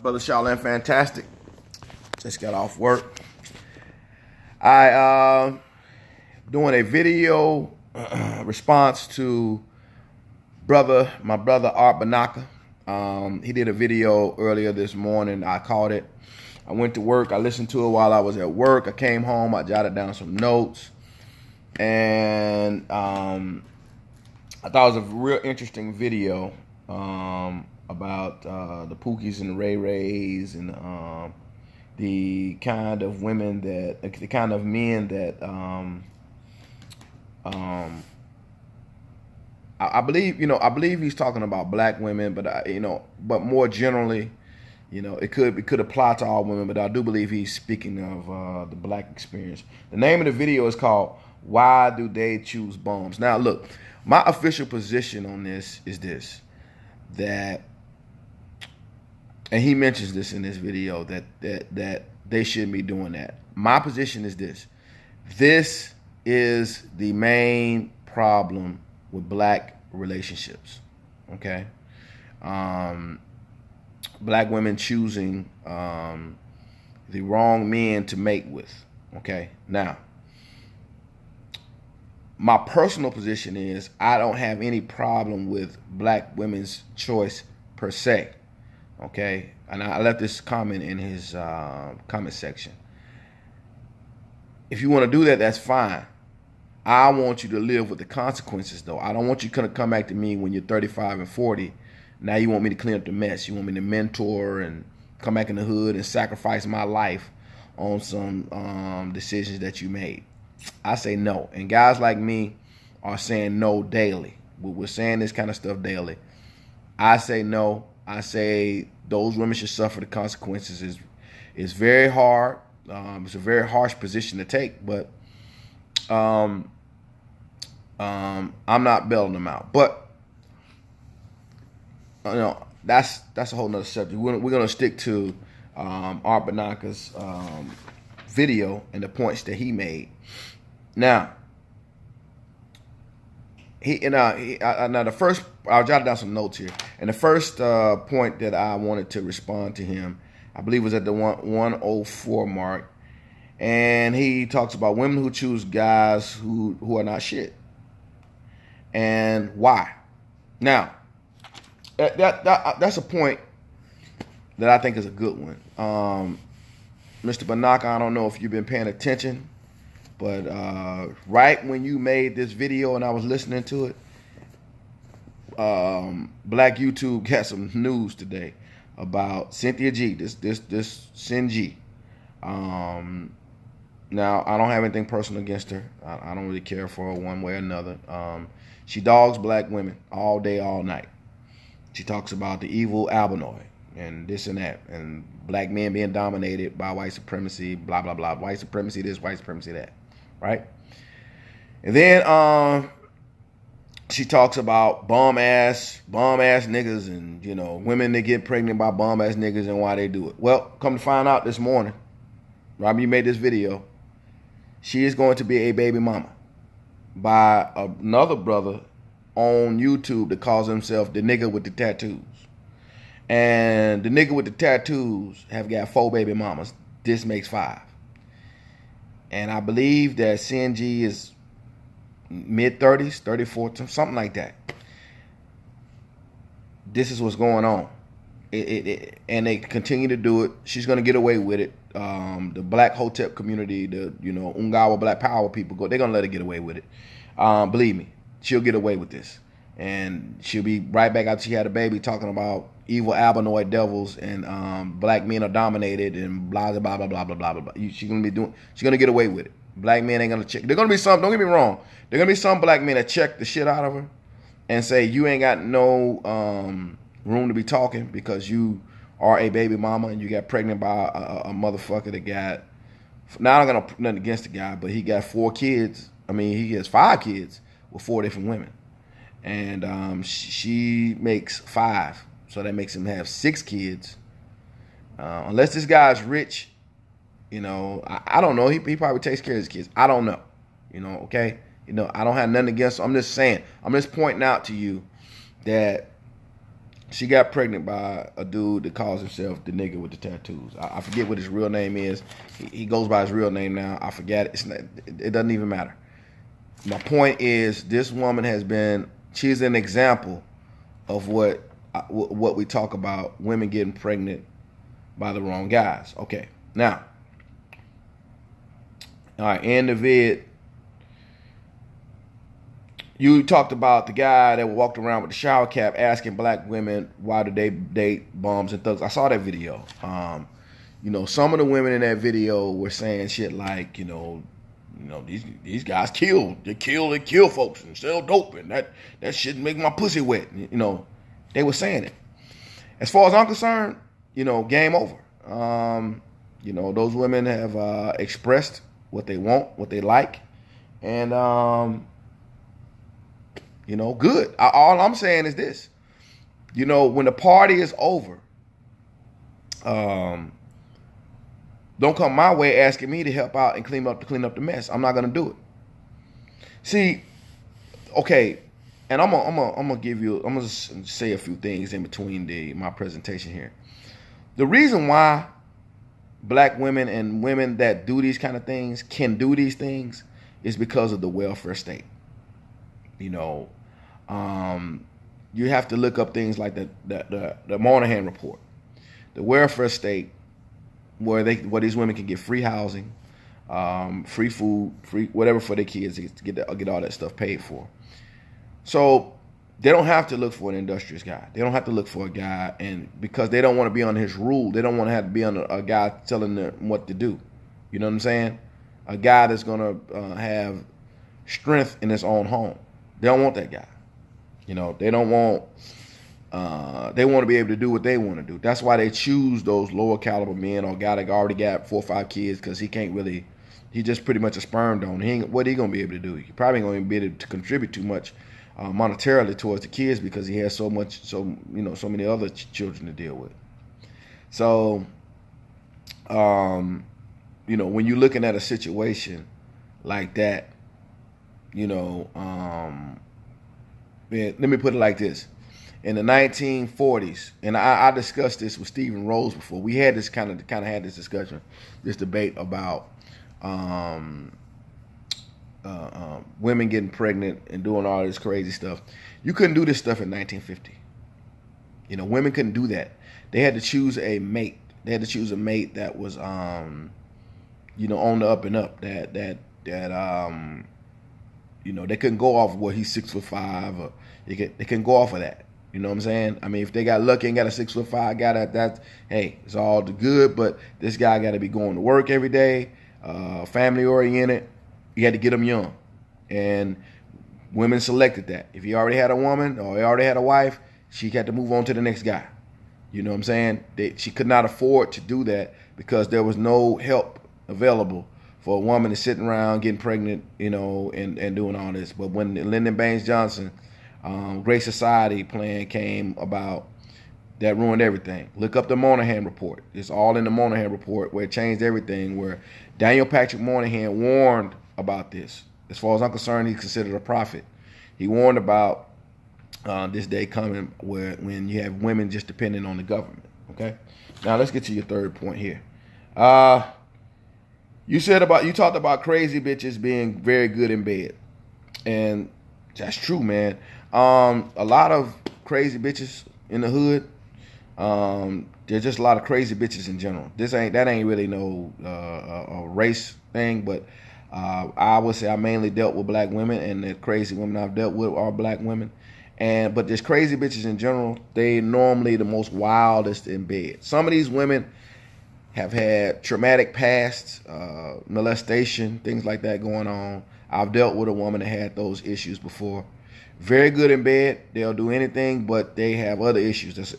Brother Shaolin Fantastic. Just got off work. I doing a video response to my brother Art Benaca. He did a video earlier this morning. I caught it. I went to work. I listened to it while I was at work. I came home. I jotted down some notes. And I thought it was a real interesting video about the Pookies and the Ray Rays and the kind of women that, the kind of men that I believe, I believe he's talking about black women, but but more generally, it could apply to all women, but I do believe he's speaking of the black experience. The name of the video is called "Why Do They Choose Bums?" Now, look, my official position on this is this, that, and he mentions this in this video, that they shouldn't be doing that. My position is this. This is the main problem with black relationships, okay? Black women choosing the wrong men to mate with, okay? Now, my personal position is I don't have any problem with black women's choice per se, okay? And I left this comment in his comment section. If you want to do that, that's fine. I want you to live with the consequences, though. I don't want you to come back to me when you're 35 and 40. Now you want me to clean up the mess. You want me to mentor and come back in the hood and sacrifice my life on some decisions that you made. I say no. And guys like me are saying no daily. We're saying this kind of stuff daily. I say no. I say those women should suffer the consequences. It's very hard. It's a very harsh position to take, but I'm not bailing them out. But that's a whole nother subject. We're gonna stick to Art Benaca's video and the points that he made. Now, now the first, I'll jot down some notes here. And the first point that I wanted to respond to him, I believe, was at the 104 mark. And he talks about women who choose guys who are not shit. And why? Now, that's a point that I think is a good one. Mr. Benaca, I don't know if you've been paying attention, but right when you made this video and I was listening to it, Black YouTube got some news today about Cynthia G, this Cyn G. Now, I don't have anything personal against her. I don't really care for her one way or another. She dogs black women all day, all night. She talks about the evil albinoid and this and that, and black men being dominated by white supremacy, blah, blah, blah. White supremacy this, white supremacy that, right? And then she talks about bum ass niggas and, women that get pregnant by bum ass niggas and why they do it. Well, come to find out this morning, Robbie, you made this video. She is going to be a baby mama by another brother on YouTube that calls himself the nigga with the tattoos. And the nigga with the tattoos have got 4 baby mamas. This makes 5. And I believe that Cyn G is mid-30s, 34, something like that. This is what's going on. And they continue to do it. She's going to get away with it. The black Hotep community, the Ungawa Black Power people, they're going to let her get away with it. Believe me, she'll get away with this. And she'll be right back after she had a baby talking about evil albinoid devils and black men are dominated and blah, blah, blah, blah, blah, blah, blah. She's going to get away with it. Black men ain't going to check. There's going to be some, don't get me wrong, there's going to be some black men that check the shit out of her and say, you ain't got no room to be talking because you are a baby mama and you got pregnant by a motherfucker that got, now I don't got nothing against the guy, but he got 4 kids. I mean, he has 5 kids with 4 different women. And she makes 5. So that makes him have 6 kids. Unless this guy's rich, I don't know. He probably takes care of his kids. I don't know. Okay? I don't have nothing against him. I'm just saying. I'm just pointing out to you that She got pregnant by a dude that calls himself the nigga with the tattoos. I forget what his real name is. He goes by his real name now. I forget it. It doesn't even matter. My point is, this woman she's an example of what we talk about, women getting pregnant by the wrong guys. Okay, now, all right, in the vid, you talked about the guy that walked around with the shower cap asking black women why do they date bums and thugs. I saw that video. Some of the women in that video were saying shit like, these guys they kill folks and sell dope, and that shit make my pussy wet. They were saying it. As far as I'm concerned, game over. Those women have expressed what they want, what they like, and good. All I'm saying is this. When the party is over, don't come my way asking me to help out and clean up the mess. I'm not gonna do it. See, okay, and I'm gonna say a few things in between my presentation here. The reason why black women and women that do these kind of things can do these things is because of the welfare state. You have to look up things like the Moynihan report, the welfare state, where these women can get free housing, free food, free whatever for their kids to get all that stuff paid for. So they don't have to look for an industrious guy. They don't have to look for a guy, and because they don't want to be under his rule, they don't want to have to be under a guy telling them what to do. You know what I'm saying? A guy that's gonna have strength in his own home. They don't want that guy. They don't want. They want to be able to do what they want to do. That's why they choose those lower caliber men or guy that already got 4 or 5 kids, because he can't really. He just pretty much a sperm donor. What he gonna be able to do? He probably ain't gonna be able to contribute too much monetarily towards the kids because he has so many other children to deal with. So, when you're looking at a situation like that, let me put it like this. In the 1940s, and I discussed this with Stephen Rose before. We had this kind of had this discussion, this debate about women getting pregnant and doing all this crazy stuff. You couldn't do this stuff in 1950. Women couldn't do that. They had to choose a mate. They had to choose a mate that was, on the up and up. That they couldn't go off of what he's 6'5", or they couldn't go off of that. You know what I'm saying? I mean, if they got lucky and got a 6'5" guy, that's hey, it's all good. But this guy got to be going to work every day, family oriented. You had to get him young, and women selected that. If he already had a woman or he already had a wife, she had to move on to the next guy. You know what I'm saying? She could not afford to do that because there was no help available for a woman to sit around getting pregnant, and doing all this. But when the Lyndon Baines Johnson Great Society plan came about, that ruined everything. Look up the Moynihan report. It's all in the Moynihan report, where it changed everything, where Daniel Patrick Moynihan warned about this. As far as I'm concerned, he's considered a prophet. He warned about this day coming when you have women just depending on the government. Okay? Now let's get to your third point here. You talked about crazy bitches being very good in bed. And that's true, man. A lot of crazy bitches in the hood. There's just a lot of crazy bitches in general. That ain't really no a race thing, but I would say I mainly dealt with black women, and the crazy women I've dealt with are black women. But there's crazy bitches in general. They normally the most wildest in bed. Some of these women have had traumatic pasts, molestation, things like that going on. I've dealt with a woman that had those issues before. Very good in bed. They'll do anything, but they have other issues. It's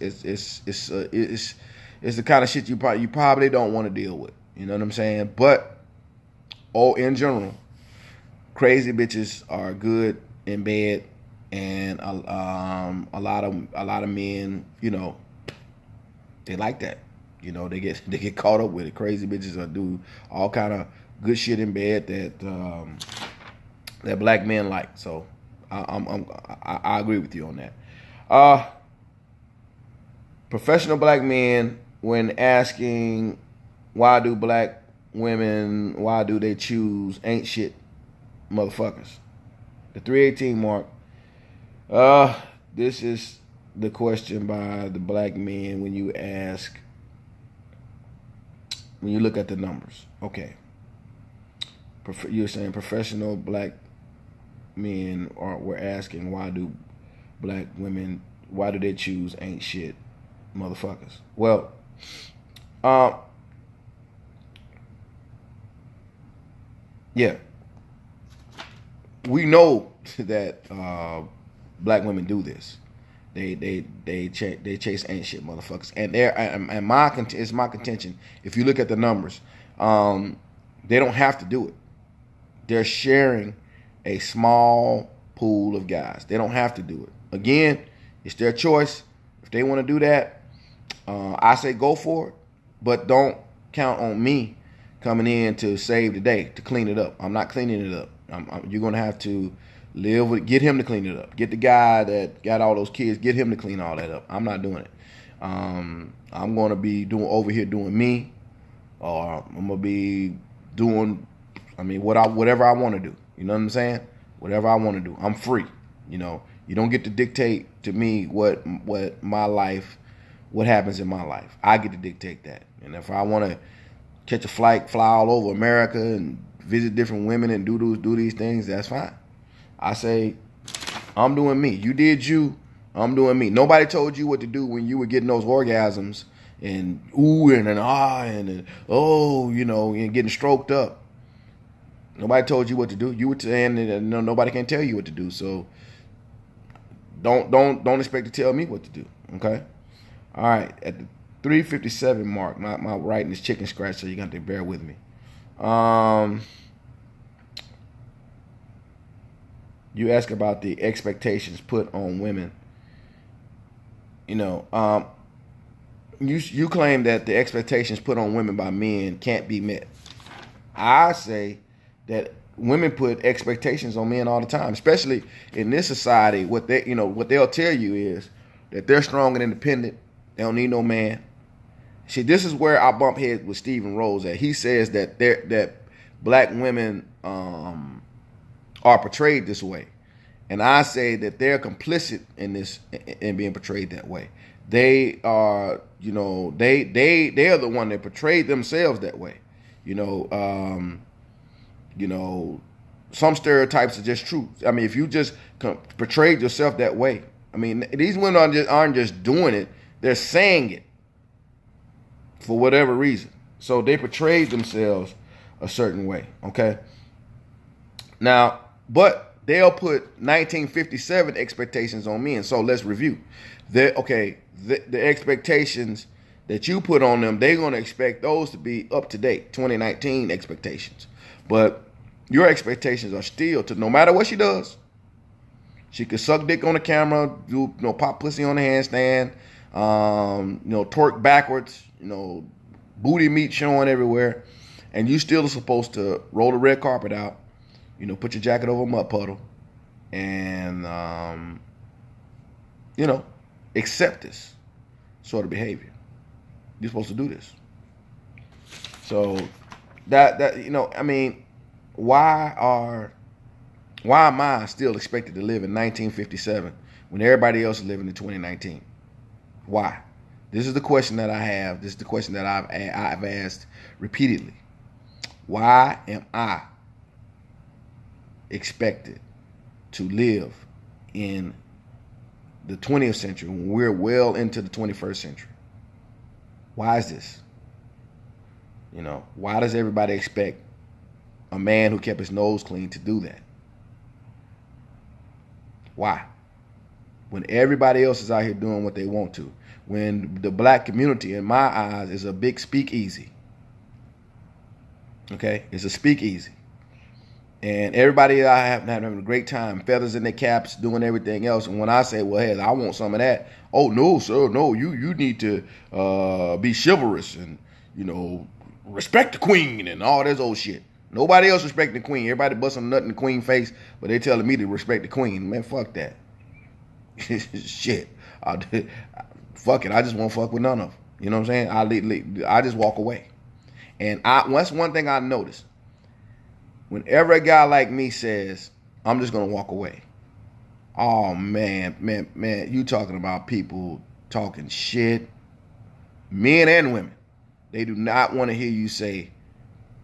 the kind of shit you probably don't want to deal with. You know what I'm saying? But in general, crazy bitches are good in bed, and a lot of men, they like that. They get caught up with it. Crazy bitches do all kind of good shit in bed that black men like. So I agree with you on that. Professional black men, when asking why do black women, why do they choose ain't shit motherfuckers. The 318 mark. This is the question by the black men when you ask, when you look at the numbers. Okay. You're saying professional black men were asking why do black women, why do they choose ain't shit motherfuckers. Well, yeah, we know that black women do this. They chase ain't shit motherfuckers, and it's my contention. If you look at the numbers, they don't have to do it. They're sharing a small pool of guys. They don't have to do it. Again, it's their choice. If they want to do that, I say go for it, but don't count on me coming in to save the day, to clean it up. I'm not cleaning it up. You're going to have to live with, get him to clean it up. Get the guy that got all those kids, get him to clean all that up. I'm not doing it. I'm going to be over here doing me, or I'm going to be doing, whatever I want to do. You know what I'm saying? Whatever I want to do. I'm free. You don't get to dictate to me what my life, what happens in my life. I get to dictate that. And if I want to catch a flight, fly all over America and visit different women and do these things, that's fine. I say, I'm doing me. You did you, I'm doing me. Nobody told you what to do when you were getting those orgasms and ooh and an ah and oh, and getting stroked up. Nobody told you what to do. You were saying that nobody can tell you what to do. So don't expect to tell me what to do. Okay. All right. At the 3:57 mark, my writing is chicken scratch, so you're gonna have to bear with me. You ask about the expectations put on women. You claim that the expectations put on women by men can't be met. I say that women put expectations on men all the time, especially in this society. What they'll tell you is that they're strong and independent. They don't need no man. See, this is where I bump heads with Stephen Rose at. He says that black women are portrayed this way, and I say that they're complicit in this, in being portrayed that way. They are, they are the one that portrayed themselves that way. Some stereotypes are just true. If you just portrayed yourself that way, these women aren't just doing it; they're saying it for whatever reason. So they portrayed themselves a certain way. Okay. Now, but they'll put 1957 expectations on men. So let's review. The expectations that you put on them, they're going to expect those to be up to date, 2019 expectations. But your expectations are still to, no matter what she does, she could suck dick on the camera, do pop pussy on the handstand, twerk backwards, booty meat showing everywhere, and you still are supposed to roll the red carpet out, put your jacket over a mud puddle, and accept this sort of behavior. You're supposed to do this. So why am I still expected to live in 1957 when everybody else is living in 2019? Why? This is the question that I have. This is the question that I've asked repeatedly. Why am I expected to live in the 20th century when we're well into the 21st century? Why is this? Why does everybody expect a man who kept his nose clean to do that? Why? When everybody else is out here doing what they want to. When the black community, in my eyes, is a big speakeasy. Okay? It's a speakeasy. And everybody I have having a great time, feathers in their caps, doing everything else. And when I say, well, hey, I want some of that. Oh, no, sir, no, you need to be chivalrous and, respect the queen and all this old shit. Nobody else respect the queen. Everybody busting a nut in the queen face, but they telling me to respect the queen. Man, fuck that. Shit. fuck it. I just won't fuck with none of them. You know what I'm saying? I just walk away. And that's one thing I noticed. Whenever a guy like me says, I'm just going to walk away. Oh, man, you talking about people talking shit. Men and women. They do not want to hear you say,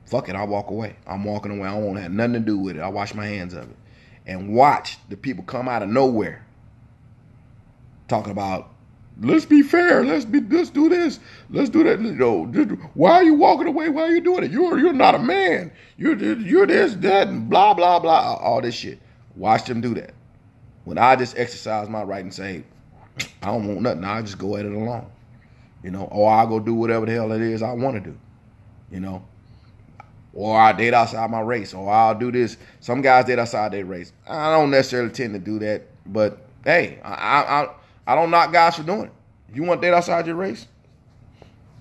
fuck it, I'll walk away. I'm walking away. I won't have nothing to do with it. I'll wash my hands of it. And watch the people come out of nowhere talking about, let's be fair. Let's do this. Let's do that. You know, why are you walking away? Why are you doing it? You're not a man. You're this, that, and blah, blah, blah. All this shit. Watch them do that. When I just exercise my right and say, I don't want nothing. I'll just go at it alone. You know, or I'll go do whatever the hell it is I want to do. You know. Or I date outside my race. Or I'll do this. Some guys date outside their race. I don't necessarily tend to do that. But, hey, I don't knock guys for doing it. If you want to date outside your race,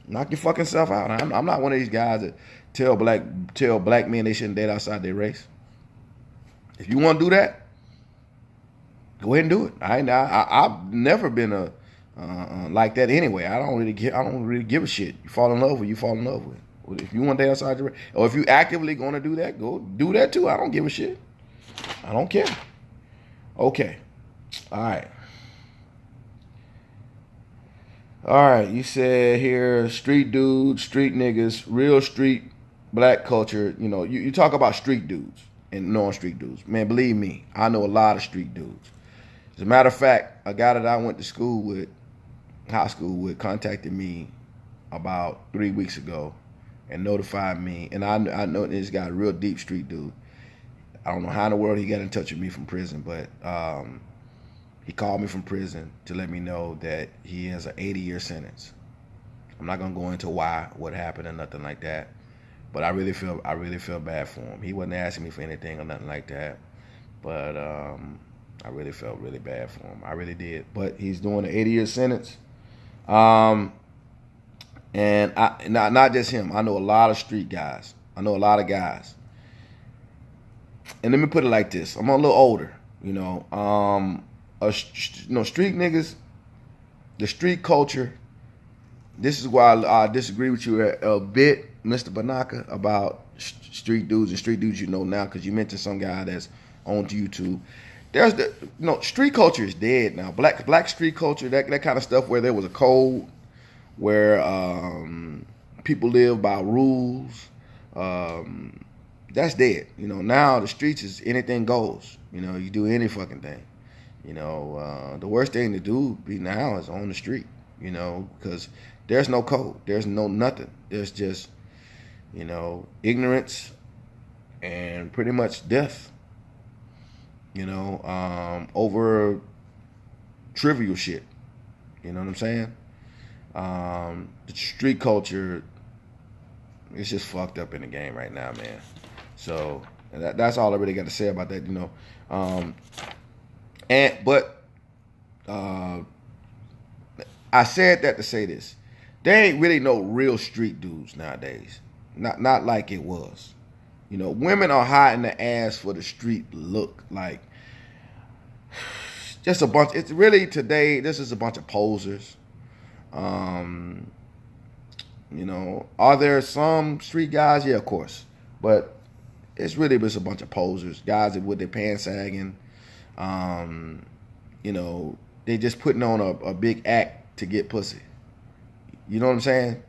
knock your fucking self out. I'm not one of these guys that tell black men they shouldn't date outside their race. If you want to do that, go ahead and do it. I've never been a like that anyway. I don't really give a shit. You fall in love with, you fall in love with. If you want to date outside your race, or if you actively going to do that, go do that too. I don't give a shit. I don't care. Okay. All right. All right, you said here, street dudes, street niggas, real street black culture. You know, you talk about street dudes and non-street dudes. Man, believe me, I know a lot of street dudes. As a matter of fact, a guy that I went to school with, high school with, contacted me about 3 weeks ago and notified me. And I know this guy, a real deep street dude. I don't know how in the world he got in touch with me from prison, but he called me from prison to let me know that he has an 80-year sentence. I'm not gonna go into what happened or nothing like that, but I really feel bad for him. He wasn't asking me for anything or nothing like that, but I really felt really bad for him. I really did. But he's doing an 80-year sentence, and not just him. I know a lot of street guys. I know a lot of guys. And let me put it like this: I'm a little older, you know. Street niggas, the street culture. This is why I disagree with you a bit, Mr. Benaca, about street dudes and street dudes you know now, because you mentioned some guy that's on YouTube. There's street culture is dead now. Black street culture, that kind of stuff where there was a code, where people live by rules. That's dead. You know, now the streets is anything goes. You know, you do any fucking thing. You know, the worst thing to do now is on the street, you know, because there's no code. There's no nothing. There's just, you know, ignorance and pretty much death, you know, over trivial shit. You know what I'm saying? The street culture is just fucked up in the game right now, man. So that's all I really got to say about that, you know. But I said that to say this. There ain't really no real street dudes nowadays. Not like it was. You know, women are hiding the ass for the street look. Like, just a bunch. It's really today, this is a bunch of posers. You know, are there some street guys? Yeah, of course. But it's really just a bunch of posers. Guys that with their pants sagging. You know, they just putting on a big act to get pussy. You know what I'm saying?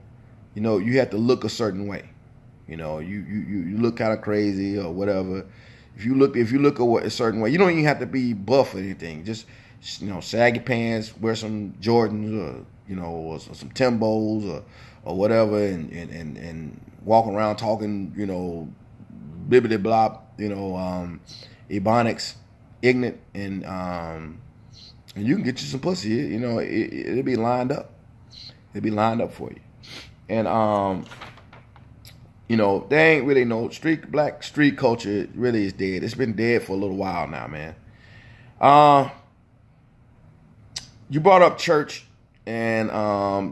You know, you have to look a certain way. You know, you look kind of crazy or whatever. If you look a certain way, you don't even have to be buff or anything. Just, you know, saggy pants, wear some Jordans or, you know, or some Timbos or whatever, and walk around talking, you know, bibbity blop, you know, ebonics, ignorant, and you can get you some pussy. You know, it'll be lined up. It'll be lined up for you. And you know, there ain't really no black street culture. Really is dead. It's been dead for a little while now, man. You brought up church, and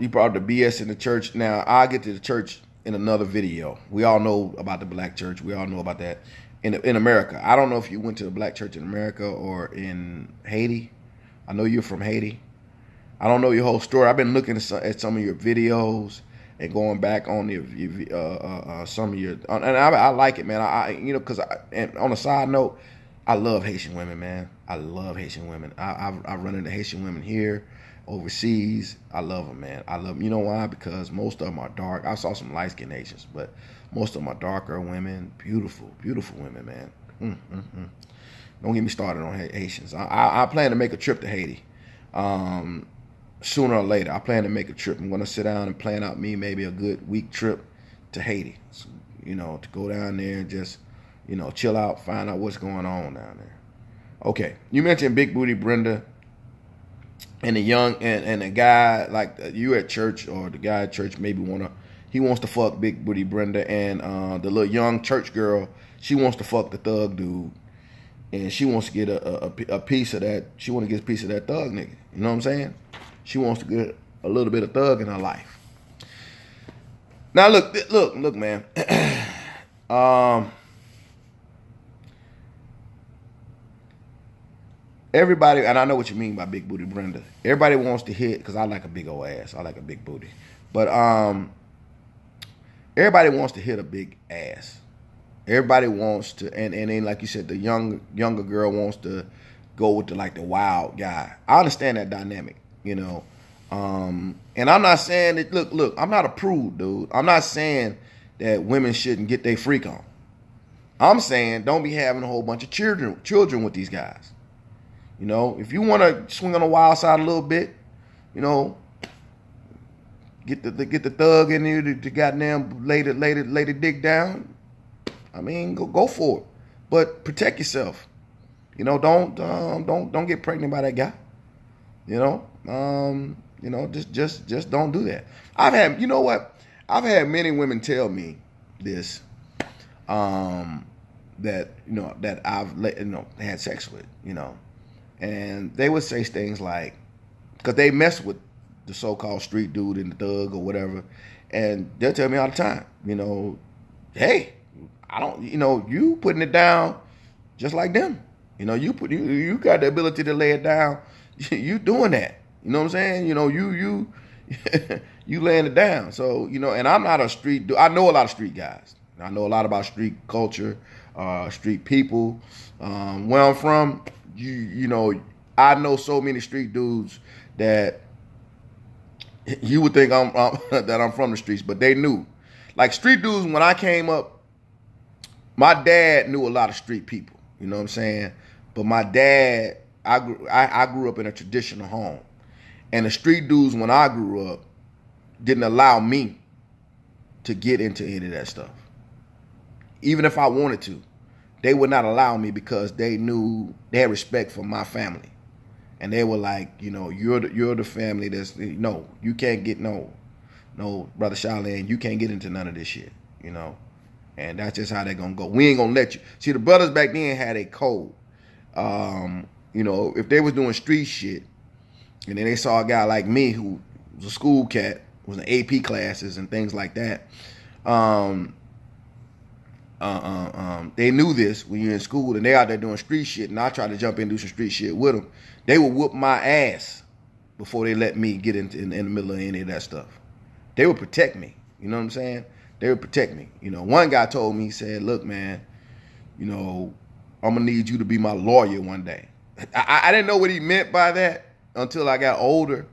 you brought up the BS in the church. Now I'll get to the church in another video. We all know about the black church. We all know about that in America. I don't know if you went to the black church in America or in Haiti. I know you're from Haiti. I don't know your whole story. I've been looking at some of your videos and going back on some of your, and I like it, man. Because and on a side note, I love Haitian women, man. I love Haitian women. I run into Haitian women here, overseas. I love them, man. I love them. You know why? Because most of them are dark. I saw some light-skinned Haitians, but most of them are darker women. Beautiful, beautiful women, man. Don't get me started on Haitians. I plan to make a trip to Haiti. Sooner or later, I plan to make a trip. I'm going to sit down and plan out me maybe a good week trip to Haiti. So, to go down there and just, chill out, find out what's going on down there. Okay, you mentioned Big Booty Brenda and the young and the guy like you at church, or the guy at church maybe he wants to fuck Big Booty Brenda, and the little young church girl, she wants to fuck the thug dude, and she wants to get a piece of that. She want to get a piece of that thug nigga. You know what I'm saying? She wants to get a little bit of thug in her life. Now look, man. Everybody, and I know what you mean by Big Booty Brenda. Everybody wants to hit, because I like a big old ass. I like a big booty. But everybody wants to hit a big ass. Everybody wants to, and then like you said, the younger girl wants to go with the wild guy. I understand that dynamic. And I'm not saying that, look, I'm not a prude, dude. I'm not saying that women shouldn't get their freak on. I'm saying don't be having a whole bunch of children with these guys. If you want to swing on the wild side a little bit, get the thug in there to goddamn lay the dick down. I mean, go for it, but protect yourself. Don't get pregnant by that guy. Just don't do that. I've had many women tell me this, that I've had sex with, and they would say things like, because they mess with the so-called street dude and the thug or whatever, and they'll tell me all the time, hey, I don't, you putting it down just like them. You got the ability to lay it down. You doing that. You know what I'm saying? You laying it down. So, and I'm not a street dude. I know a lot of street guys. I know a lot about street culture, street people. Where I'm from, I know so many street dudes that you would think that I'm from the streets, but they knew. Like street dudes, when I came up, my dad knew a lot of street people. You know what I'm saying? But my dad, I grew up in a traditional home. And the street dudes, when I grew up, didn't allow me to get into any of that stuff. Even if I wanted to, they would not allow me, because they knew they had respect for my family. And they were like, you're the family that's, you can't get, no, Brother Charlene, you can't get into none of this shit, And that's just how they're going to go. We ain't going to let you. See, the brothers back then had a code. If they was doing street shit, and then they saw a guy like me who was a school cat, was in AP classes and things like that, they knew this when you're in school and they out there doing street shit, and I tried to jump in and do some street shit with them. They would whoop my ass before they let me get in the middle of any of that stuff. They would protect me. You know what I'm saying? They would protect me. One guy told me, he said, look, man, I'm going to need you to be my lawyer one day. I didn't know what he meant by that until I got older.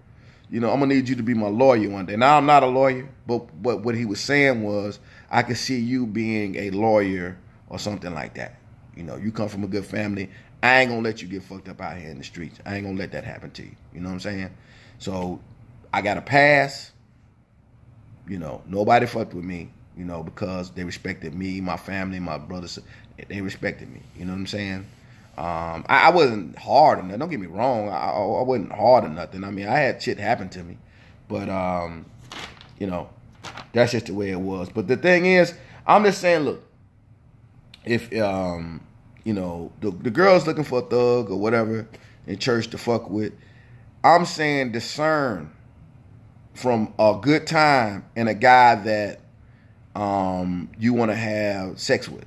I'm going to need you to be my lawyer one day. Now, I'm not a lawyer, but what he was saying was, I could see you being a lawyer or something like that. You come from a good family. I ain't going to let you get fucked up out here in the streets. I ain't going to let that happen to you. You know what I'm saying? So I got a pass. Nobody fucked with me, because they respected me, my family, my brothers. They respected me. You know what I'm saying? I wasn't hard or nothing. Don't get me wrong. I wasn't hard or nothing. I mean, I had shit happen to me. But, that's just the way it was. But the thing is, I'm just saying, look, if, the girl's looking for a thug or whatever in church to fuck with, I'm saying discern from a good time and a guy that you want to have sex with.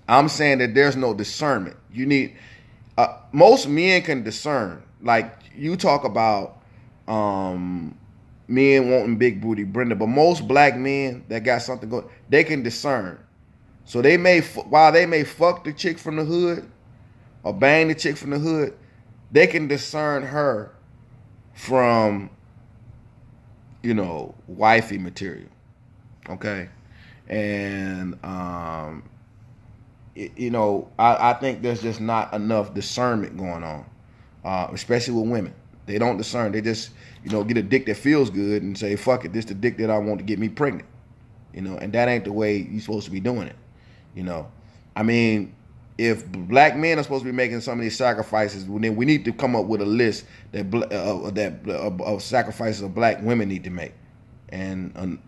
I'm saying that there's no discernment. You need, most men can discern. Like you talk about men wanting big booty Brenda, but most black men that got something going, they can discern. So they may, while they may fuck the chick from the hood or bang the chick from the hood, they can discern her from, you know, wifey material. Okay. And, you know, I think there's just not enough discernment going on, especially with women. They don't discern. They just, you know, get a dick that feels good and say, fuck it, this the dick that I want to get me pregnant. You know, and that ain't the way you're supposed to be doing it. You know, I mean, if black men are supposed to be making some of these sacrifices, then we need to come up with a list of sacrifices of black women need to make. And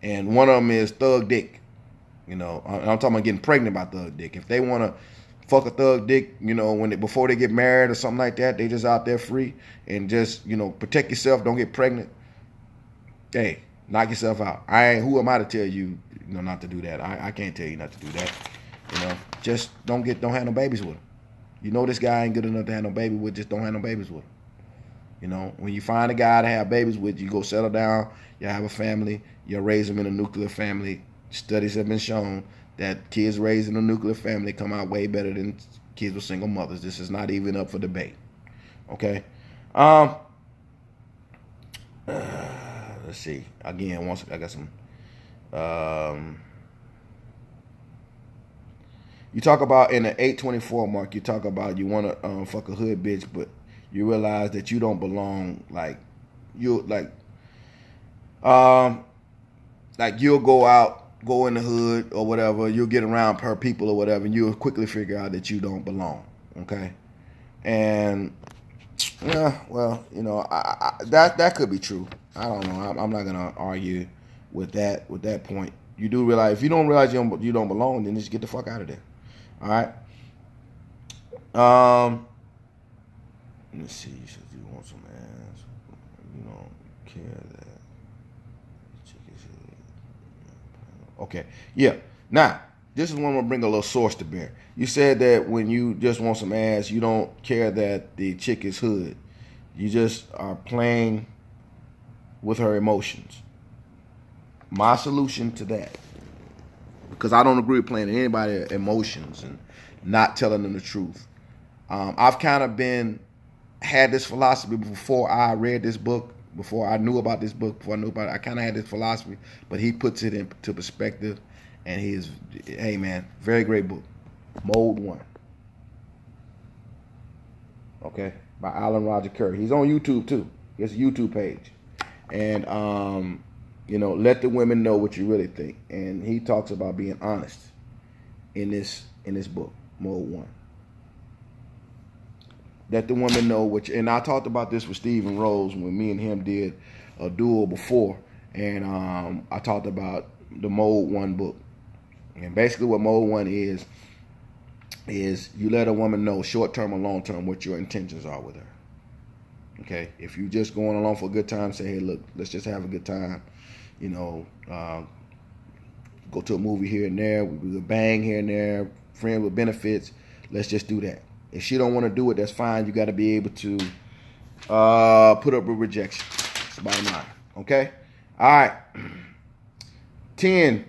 and one of them is thug dick. You know, I'm talking about getting pregnant by thug dick. If they want to fuck a thug dick, you know, before they get married or something like that, they just out there free and just, you know, protect yourself, don't get pregnant. Hey, knock yourself out. Who am I to tell you, you know, not to do that? I can't tell you not to do that. You know, just don't have no babies with him. You know this guy ain't good enough to have no baby with, just don't have no babies with him. You know, when you find a guy to have babies with, you go settle down, you have a family, you raise them in a nuclear family. Studies have been shown that kids raised in a nuclear family come out way better than kids with single mothers. This is not even up for debate. Okay. Let's see. Again, once I got some. You talk about in the 824 mark. You talk about you want to fuck a hood bitch, but you realize that you don't belong. Like you'll go in the hood or whatever, you'll get around per people or whatever, and you'll quickly figure out that you don't belong. Okay. And yeah, well, you know, that could be true. I don't know. I'm not gonna argue with that point. You do realize, if you don't realize you don't belong, then just get the fuck out of there. All right. Let me see. You said you want some ass. You don't care that. Okay, yeah. Now, this is when I'm going to bring a little source to bear. You said that when you just want some ass, you don't care that the chick is hood. You just are playing with her emotions. My solution to that, because I don't agree with playing anybody's emotions and not telling them the truth. I've kind of had this philosophy before I read this book. Before I knew about this book, I kind of had this philosophy, but he puts it into perspective, and hey man, very great book, Mode 1. Okay, by Alan Roger Curry. He's on YouTube too. He has a YouTube page, and you know, let the women know what you really think. And he talks about being honest in this book, Mode 1. Let the woman know and I talked about this with Stephen Rose when me and him did a duel before, and I talked about the Mode 1 book. And basically what Mode 1 is you let a woman know, short-term or long-term, what your intentions are with her. Okay? If you just going along for a good time, say, hey, look, let's just have a good time. You know, go to a movie here and there, we will bang here and there, friend with benefits, let's just do that. If she don't want to do it, that's fine. You got to be able to put up with rejection. That's the bottom line. Okay? All right. 10.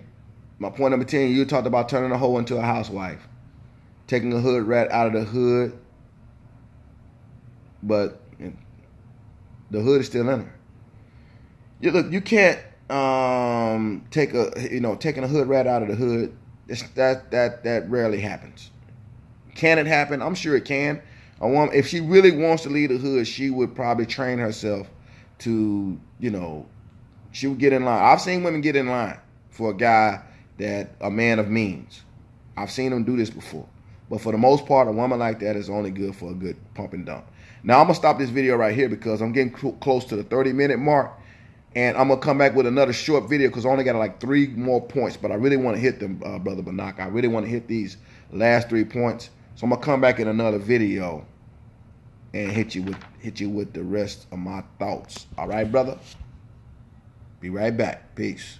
My point number 10, you talked about turning a hoe into a housewife. Taking a hood rat out of the hood. But the hood is still in her. You can't taking a hood rat out of the hood. That rarely happens. Can it happen? I'm sure it can. A woman, if she really wants to leave the hood, she would probably train herself to, you know, she would get in line. I've seen women get in line for a guy a man of means. I've seen them do this before. But for the most part, a woman like that is only good for a good pump and dump. Now, I'm going to stop this video right here because I'm getting close to the 30-minute mark. And I'm going to come back with another short video because I only got like 3 more points. But I really want to hit them, Brother benaca. I really want to hit these last 3 points. So I'm going to come back in another video and hit you with the rest of my thoughts. All right, brother? Be right back. Peace.